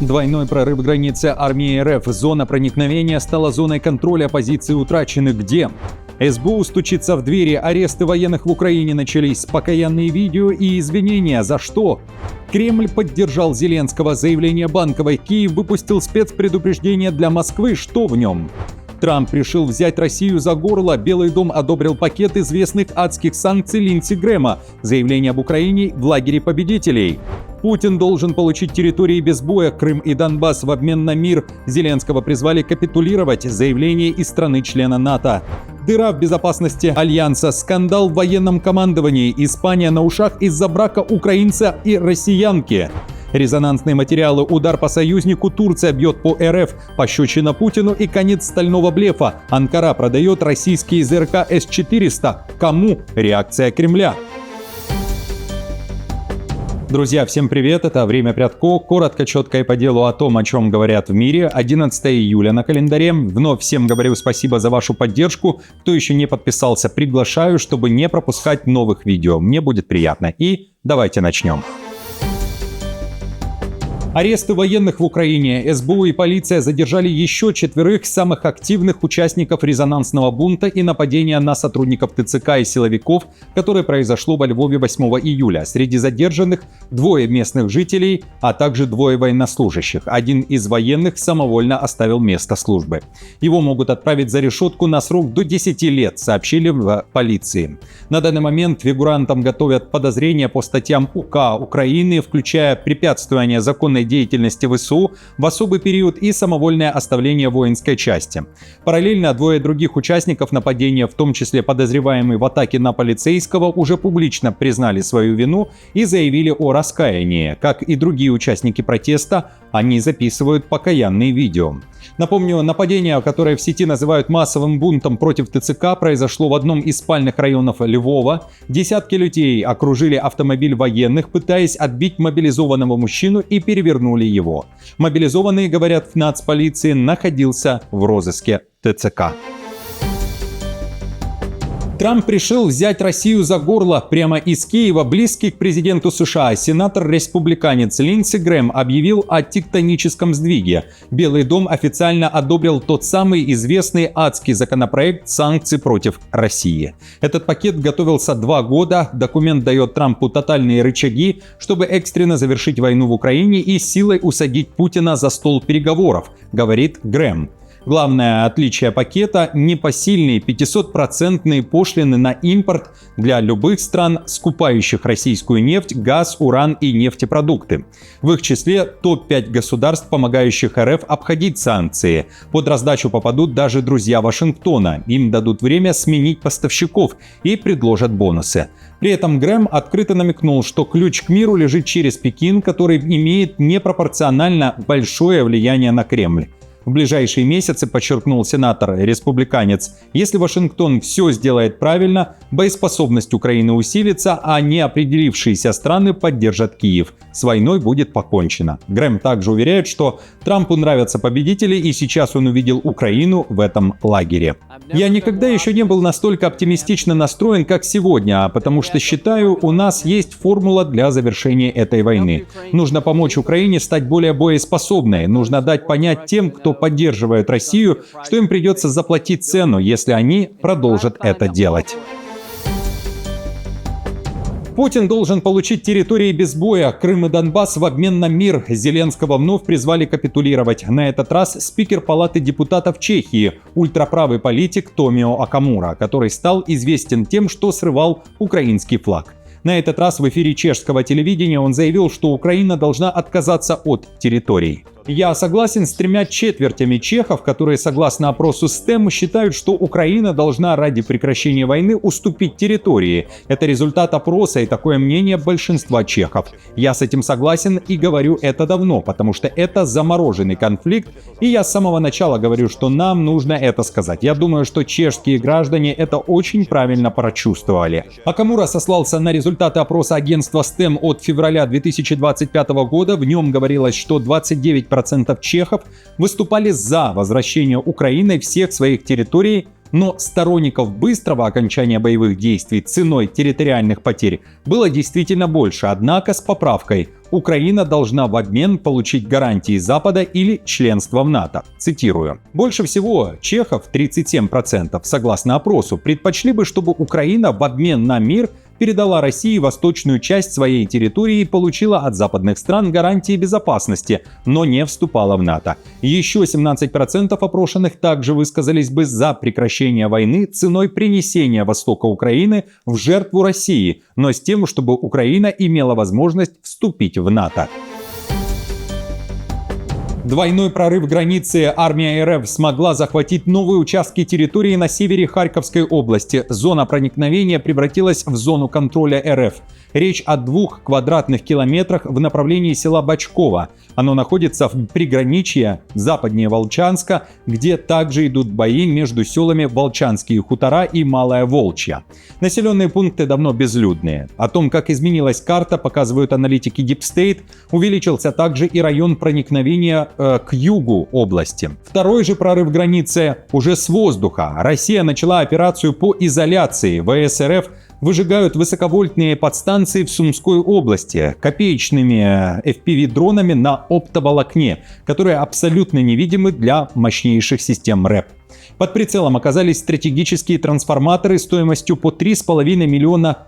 Двойной прорыв границы армии РФ. Зона проникновения стала зоной контроля, позиции утрачены. Где? СБУ стучится в двери, аресты военных в Украине начались, покаянные видео и извинения. За что? Кремль поддержал Зеленского, заявление Банковой. Киев выпустил спецпредупреждение для Москвы. Что в нем? Трамп решил взять Россию за горло. Белый дом одобрил пакет известных адских санкций Линдси Грэма. Заявление об Украине в лагере победителей. Путин должен получить территории без боя, Крым и Донбасс в обмен на мир. Зеленского призвали капитулировать. Заявление из страны-члена НАТО. Дыра в безопасности Альянса, скандал в военном командовании, Испания на ушах из-за брака украинца и россиянки. Резонансные материалы, удар по союзнику, Турция бьет по РФ, пощечина Путину и конец стального блефа. Анкара продает российские ЗРК С-400. Кому? Реакция Кремля. Друзья, всем привет, это «Время Прядко», коротко, четко и по делу о том, о чем говорят в мире. 11 июля на календаре. Вновь всем говорю спасибо за вашу поддержку. Кто еще не подписался, приглашаю, чтобы не пропускать новых видео. Мне будет приятно. И давайте начнем. Аресты военных в Украине. СБУ и полиция задержали еще 4 самых активных участников резонансного бунта и нападения на сотрудников ТЦК и силовиков, которое произошло во Львове 8 июля. Среди задержанных 2 местных жителей, а также 2 военнослужащих. Один из военных самовольно оставил место службы. Его могут отправить за решетку на срок до 10 лет, сообщили в полиции. На данный момент фигурантам готовят подозрения по статьям УК Украины, включая препятствование законной деятельности ВСУ в особый период и самовольное оставление воинской части. Параллельно 2 других участников нападения, в том числе подозреваемые в атаке на полицейского, уже публично признали свою вину и заявили о раскаянии. Как и другие участники протеста, они записывают покаянные видео. Напомню, нападение, которое в сети называют массовым бунтом против ТЦК, произошло в одном из спальных районов Львова. Десятки людей окружили автомобиль военных, пытаясь отбить мобилизованного мужчину, и перевернули его. Мобилизованный, говорят в нацполиции, находился в розыске ТЦК. Трамп решил взять Россию за горло. Прямо из Киева близкий к президенту США сенатор-республиканец Линдси Грэм объявил о тектоническом сдвиге. Белый дом официально одобрил тот самый известный адский законопроект санкций против России. Этот пакет готовился 2 года. Документ дает Трампу тотальные рычаги, чтобы экстренно завершить войну в Украине и силой усадить Путина за стол переговоров, говорит Грэм. Главное отличие пакета – непосильные 500% пошлины на импорт для любых стран, скупающих российскую нефть, газ, уран и нефтепродукты. В их числе топ-5 государств, помогающих РФ обходить санкции. Под раздачу попадут даже друзья Вашингтона. Им дадут время сменить поставщиков и предложат бонусы. При этом Грэм открыто намекнул, что ключ к миру лежит через Пекин, который имеет непропорционально большое влияние на Кремль. В ближайшие месяцы, подчеркнул сенатор-республиканец, если Вашингтон все сделает правильно, боеспособность Украины усилится, а неопределившиеся страны поддержат Киев. С войной будет покончено. Грэм также уверяет, что Трампу нравятся победители, и сейчас он увидел Украину в этом лагере. «Я никогда еще не был настолько оптимистично настроен, как сегодня, потому что считаю, у нас есть формула для завершения этой войны. Нужно помочь Украине стать более боеспособной, нужно дать понять тем, кто поддерживает Россию, что им придется заплатить цену, если они продолжат это делать». Путин должен получить территории без боя, Крым и Донбасс в обмен на мир. Зеленского вновь призвали капитулировать. На этот раз спикер Палаты депутатов Чехии, ультраправый политик Томио Акамура, который стал известен тем, что срывал украинский флаг. На этот раз в эфире чешского телевидения он заявил, что Украина должна отказаться от территорий. «Я согласен с 3/4 чехов, которые, согласно опросу STEM, считают, что Украина должна ради прекращения войны уступить территории. Это результат опроса и такое мнение большинства чехов. Я с этим согласен и говорю это давно, потому что это замороженный конфликт, и я с самого начала говорю, что нам нужно это сказать. Я думаю, что чешские граждане это очень правильно прочувствовали». Акамура сослался на результаты опроса агентства STEM от февраля 2025 года. В нем говорилось, что 29% чехов выступали за возвращение Украиной всех своих территорий Но сторонников быстрого окончания боевых действий ценой территориальных потерь было действительно больше, однако с поправкой: Украина должна в обмен получить гарантии Запада или членство в НАТО. Цитирую. Больше всего чехов, 37%, согласно опросу, предпочли бы, чтобы Украина в обмен на мир передала России восточную часть своей территории и получила от западных стран гарантии безопасности, но не вступала в НАТО. Еще 17% опрошенных также высказались бы за прекращение войны ценой принесения востока Украины в жертву России, но с тем, чтобы Украина имела возможность вступить в НАТО. Двойной прорыв границы. Армия РФ смогла захватить новые участки территории на севере Харьковской области. Зона проникновения превратилась в зону контроля РФ. Речь о 2 квадратных километрах в направлении села Бачково. Оно находится в приграничье западнее Волчанска, где также идут бои между селами Волчанские хутора и Малая Волчья. Населенные пункты давно безлюдные. О том, как изменилась карта, показывают аналитики Deep State. Увеличился также и район проникновения к югу области. Второй же прорыв границы уже с воздуха. Россия начала операцию по изоляции. ВС РФ выжигают высоковольтные подстанции в Сумской области копеечными FPV-дронами на оптоволокне, которые абсолютно невидимы для мощнейших систем РЭП. Под прицелом оказались стратегические трансформаторы стоимостью по $3,5 миллиона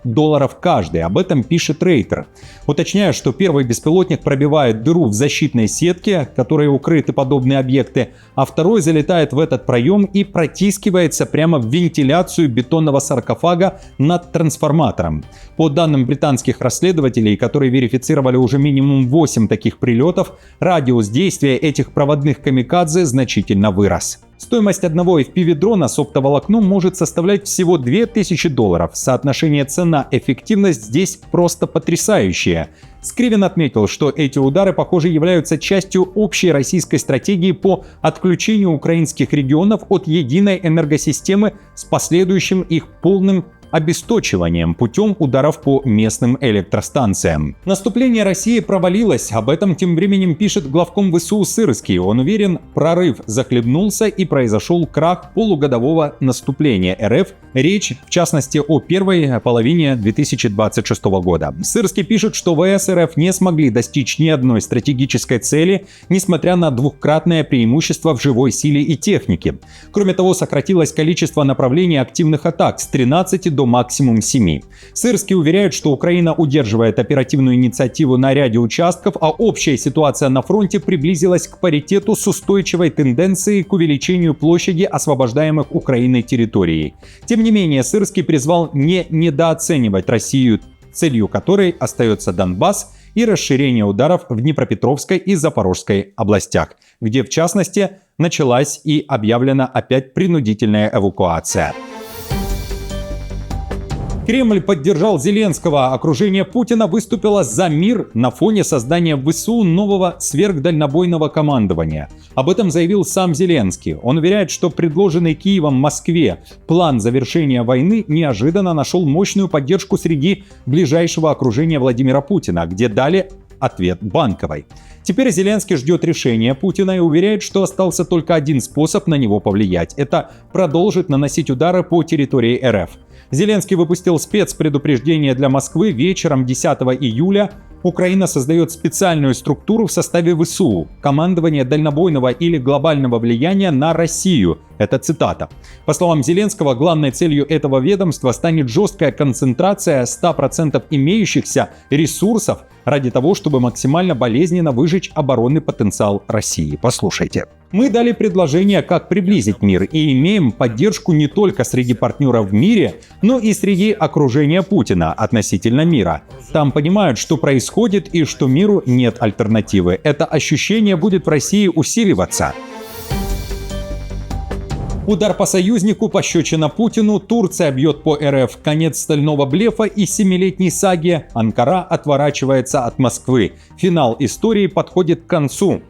каждый. Об этом пишет Рейтер. Уточняю, что первый беспилотник пробивает дыру в защитной сетке, которой укрыты подобные объекты, а второй залетает в этот проем и протискивается прямо в вентиляцию бетонного саркофага над трансформатором. По данным британских расследователей, которые верифицировали уже минимум 8 таких прилетов, радиус действия этих проводных камикадзе значительно вырос. Стоимость одного FPV-дрона с оптоволокном может составлять всего $2000. Соотношение цена-эффективность здесь просто потрясающее. Скривен отметил, что эти удары, похоже, являются частью общей российской стратегии по отключению украинских регионов от единой энергосистемы с последующим их полным обесточиванием путем ударов по местным электростанциям. Наступление России провалилось, об этом тем временем пишет главком ВСУ Сырский. Он уверен, прорыв захлебнулся и произошел крах полугодового наступления РФ. Речь, в частности, о первой половине 2026 года. Сырский пишет, что ВС РФ не смогли достичь ни одной стратегической цели, несмотря на двукратное преимущество в живой силе и технике. Кроме того, сократилось количество направлений активных атак с 13 до максимум 7. Сырский уверяет, что Украина удерживает оперативную инициативу на ряде участков, а общая ситуация на фронте приблизилась к паритету с устойчивой тенденцией к увеличению площади освобождаемых Украиной территорий. Тем не менее, Сырский призвал не недооценивать Россию, целью которой остается Донбасс и расширение ударов в Днепропетровской и Запорожской областях, где, в частности, началась и объявлена опять принудительная эвакуация. Кремль поддержал Зеленского. Окружение Путина выступило за мир на фоне создания в ВСУ нового сверхдальнобойного командования. Об этом заявил сам Зеленский. Он уверяет, что предложенный Киевом Москве план завершения войны неожиданно нашел мощную поддержку среди ближайшего окружения Владимира Путина, где дали ответ Банковой. Теперь Зеленский ждет решения Путина и уверяет, что остался только один способ на него повлиять – это продолжить наносить удары по территории РФ. Зеленский выпустил спецпредупреждение для Москвы вечером 10 июля. Украина создает специальную структуру в составе ВСУ – командование дальнобойного или глобального влияния на Россию. Это цитата. По словам Зеленского, главной целью этого ведомства станет жесткая концентрация 100% имеющихся ресурсов ради того, чтобы максимально болезненно выжечь оборонный потенциал России. Послушайте. Мы дали предложение, как приблизить мир, и имеем поддержку не только среди партнеров в мире, но и среди окружения Путина относительно мира. Там понимают, что происходит и что миру нет альтернативы. Это ощущение будет в России усиливаться. Удар по союзнику, пощечина Путину, Турция бьет по РФ, конец стального блефа и 7-летней саги, Анкара отворачивается от Москвы. Финал истории подходит к концу.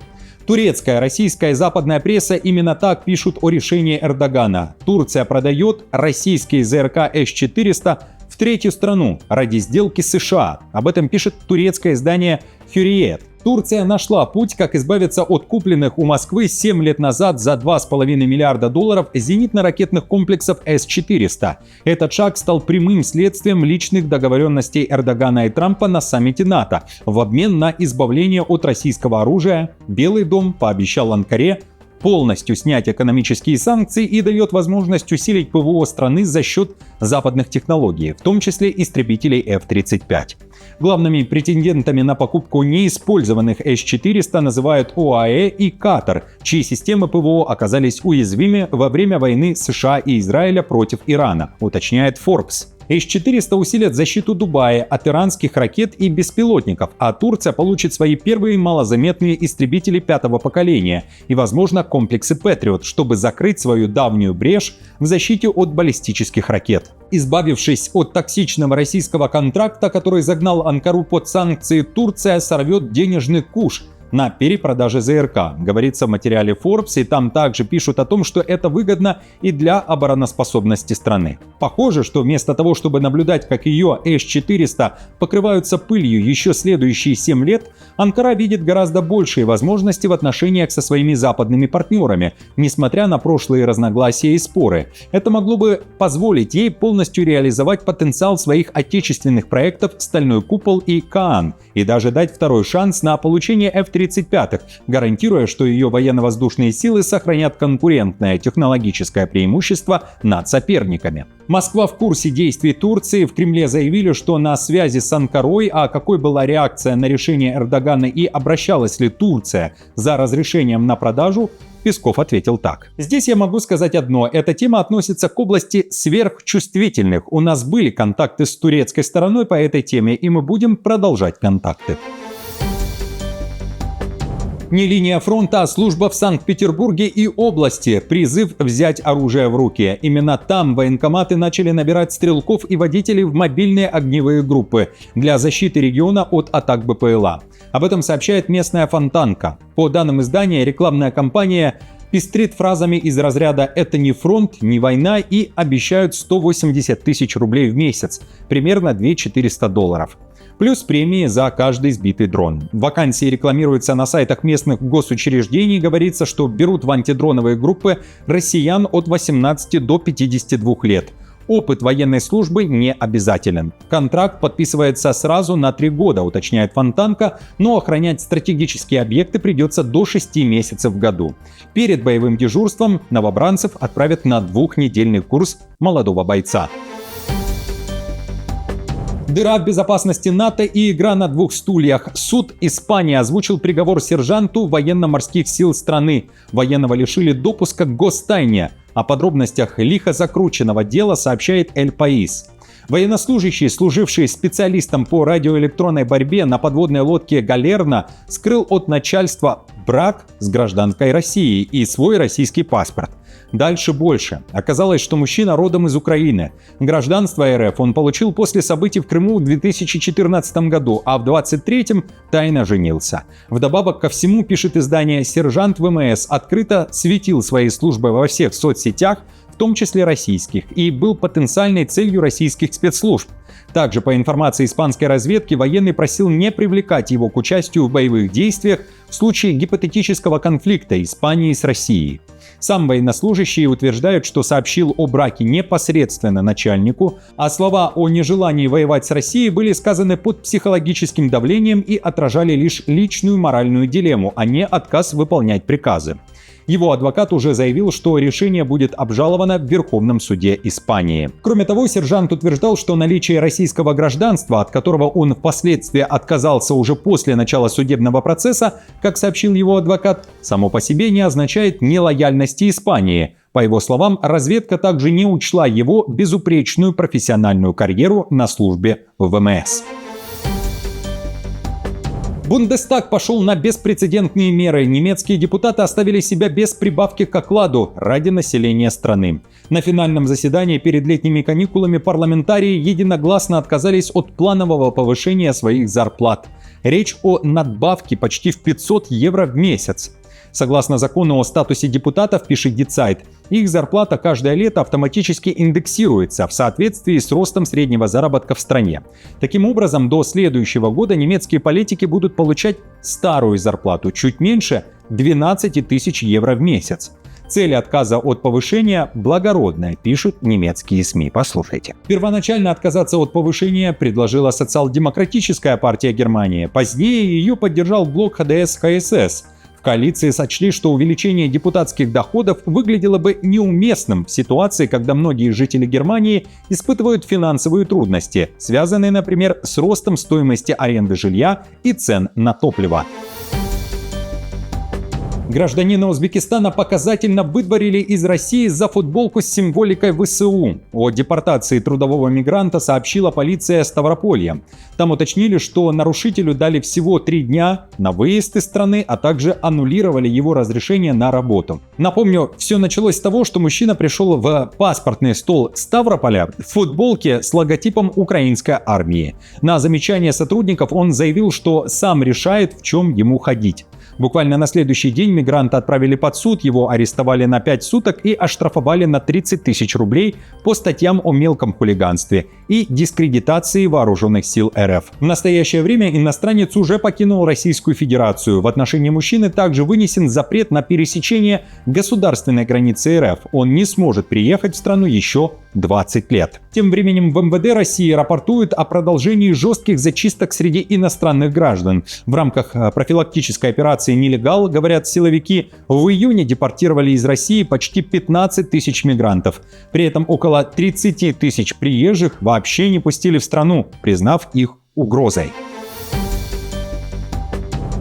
Турецкая, российская и западная пресса именно так пишут о решении Эрдогана. Турция продает российские ЗРК С-400 в третью страну ради сделки с США. Об этом пишет турецкое издание Hürriyet. Турция нашла путь, как избавиться от купленных у Москвы 7 лет назад за $2,5 миллиарда зенитно-ракетных комплексов С-400. Этот шаг стал прямым следствием личных договоренностей Эрдогана и Трампа на саммите НАТО. В обмен на избавление от российского оружия Белый дом пообещал Анкаре полностью снять экономические санкции и дает возможность усилить ПВО страны за счет западных технологий, в том числе истребителей F-35. Главными претендентами на покупку неиспользованных С-400 называют ОАЭ и Катар, чьи системы ПВО оказались уязвимы во время войны США и Израиля против Ирана, уточняет Forbes. С-400 усилят защиту Дубая от иранских ракет и беспилотников, а Турция получит свои первые малозаметные истребители 5-го поколения и, возможно, комплексы Patriot, чтобы закрыть свою давнюю брешь в защите от баллистических ракет. Избавившись от токсичного российского контракта, который загнал Анкару под санкции, Турция сорвет денежный куш на перепродаже ЗРК, говорится в материале Forbes, и там также пишут о том, что это выгодно и для обороноспособности страны. Похоже, что вместо того, чтобы наблюдать, как ее С-400 покрываются пылью еще следующие 7 лет, Анкара видит гораздо большие возможности в отношениях со своими западными партнерами, несмотря на прошлые разногласия и споры. Это могло бы позволить ей полностью реализовать потенциал своих отечественных проектов «Стальной купол» и «Каан», и даже дать второй шанс на получение F-35, гарантируя, что ее военно-воздушные силы сохранят конкурентное технологическое преимущество над соперниками. Москва в курсе действий Турции. В Кремле заявили, что на связи с Анкарой, а какой была реакция на решение Эрдогана и обращалась ли Турция за разрешением на продажу, Песков ответил так. Здесь я могу сказать одно. Эта тема относится к области сверхчувствительных. У нас были контакты с турецкой стороной по этой теме, и мы будем продолжать контакты. Не линия фронта, а служба в Санкт-Петербурге и области. Призыв взять оружие в руки. Именно там военкоматы начали набирать стрелков и водителей в мобильные огневые группы для защиты региона от атак БПЛА. Об этом сообщает местная Фонтанка. По данным издания, рекламная кампания пестрит фразами из разряда «это не фронт, не война» и обещают 180 тысяч рублей в месяц, примерно $2400. Плюс премии за каждый сбитый дрон. Вакансии рекламируются на сайтах местных госучреждений. Говорится, что берут в антидроновые группы россиян от 18 до 52 лет. Опыт военной службы не обязателен. Контракт подписывается сразу на 3 года, уточняет Фонтанка, но охранять стратегические объекты придется до 6 месяцев в году. Перед боевым дежурством новобранцев отправят на 2-недельный курс молодого бойца. Дыра в безопасности НАТО и игра на 2 стульях. Суд Испании озвучил приговор сержанту военно-морских сил страны. Военного лишили допуска к гостайне. О подробностях лихо закрученного дела сообщает Эль Паис. Военнослужащий, служивший специалистом по радиоэлектронной борьбе на подводной лодке «Галерна», скрыл от начальства брак с гражданкой России и свой российский паспорт. Дальше больше. Оказалось, что мужчина родом из Украины. Гражданство РФ он получил после событий в Крыму в 2014 году, а в 2023 тайно женился. Вдобавок ко всему, пишет издание, сержант ВМС открыто светил своей службой во всех соцсетях, в том числе российских, и был потенциальной целью российских спецслужб. Также, по информации испанской разведки, военный просил не привлекать его к участию в боевых действиях в случае гипотетического конфликта Испании с Россией. Сам военнослужащий утверждает, что сообщил о браке непосредственно начальнику, а слова о нежелании воевать с Россией были сказаны под психологическим давлением и отражали лишь личную моральную дилемму, а не отказ выполнять приказы. Его адвокат уже заявил, что решение будет обжаловано в Верховном суде Испании. Кроме того, сержант утверждал, что наличие российского гражданства, от которого он впоследствии отказался уже после начала судебного процесса, как сообщил его адвокат, само по себе не означает нелояльности Испании. По его словам, разведка также не учла его безупречную профессиональную карьеру на службе в ВМС. Бундестаг пошел на беспрецедентные меры. Немецкие депутаты оставили себя без прибавки к окладу ради населения страны. На финальном заседании перед летними каникулами парламентарии единогласно отказались от планового повышения своих зарплат. Речь о надбавке почти в 500 евро в месяц. Согласно закону о статусе депутатов, пишет Дицайт, их зарплата каждое лето автоматически индексируется в соответствии с ростом среднего заработка в стране. Таким образом, до следующего года немецкие политики будут получать старую зарплату чуть меньше 12 тысяч евро в месяц. Цель отказа от повышения благородная, пишут немецкие СМИ. Послушайте. Первоначально отказаться от повышения предложила социал-демократическая партия Германии. Позднее ее поддержал блок ХДС-ХСС. В коалиции сочли, что увеличение депутатских доходов выглядело бы неуместным в ситуации, когда многие жители Германии испытывают финансовые трудности, связанные, например, с ростом стоимости аренды жилья и цен на топливо. Гражданина Узбекистана показательно выдворили из России за футболку с символикой ВСУ. О депортации трудового мигранта сообщила полиция Ставрополья. Там уточнили, что нарушителю дали всего 3 дня на выезд из страны, а также аннулировали его разрешение на работу. Напомню, все началось с того, что мужчина пришел в паспортный стол Ставрополя в футболке с логотипом украинской армии. На замечание сотрудников он заявил, что сам решает, в чем ему ходить. Буквально на следующий день мигранта отправили под суд, его арестовали на 5 суток и оштрафовали на 30 тысяч рублей по статьям о мелком хулиганстве и дискредитации вооруженных сил РФ. В настоящее время иностранец уже покинул Российскую Федерацию. В отношении мужчины также вынесен запрет на пересечение государственной границы РФ. Он не сможет приехать в страну еще 20 лет. Тем временем в МВД России рапортуют о продолжении жестких зачисток среди иностранных граждан. В рамках профилактической операции «Нелегал», говорят силовики, в июне депортировали из России почти 15 тысяч мигрантов. При этом около 30 тысяч приезжих вообще не пустили в страну, признав их угрозой.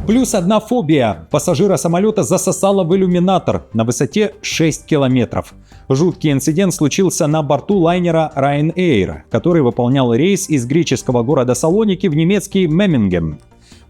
Плюс одна фобия. Пассажира самолета засосало в иллюминатор на высоте 6 километров. Жуткий инцидент случился на борту лайнера Ryanair, который выполнял рейс из греческого города Салоники в немецкий Меммингем.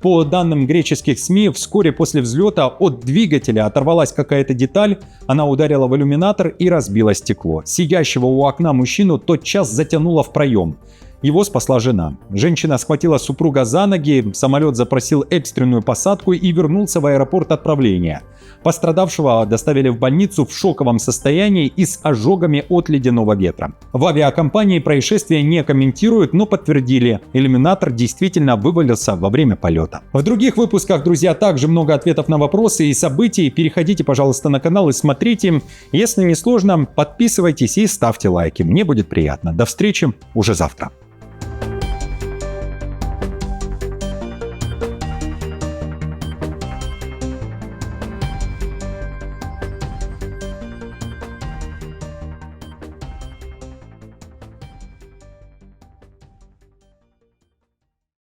По данным греческих СМИ, вскоре после взлета от двигателя оторвалась какая-то деталь, она ударила в иллюминатор и разбила стекло. Сидящего у окна мужчину тотчас затянуло в проем. Его спасла жена. Женщина схватила супруга за ноги, самолет запросил экстренную посадку и вернулся в аэропорт отправления. Пострадавшего доставили в больницу в шоковом состоянии и с ожогами от ледяного ветра. В авиакомпании происшествие не комментируют, но подтвердили, иллюминатор действительно вывалился во время полета. В других выпусках, друзья, также много ответов на вопросы и событий. Переходите, пожалуйста, на канал и смотрите. Если не сложно, подписывайтесь и ставьте лайки. Мне будет приятно. До встречи уже завтра.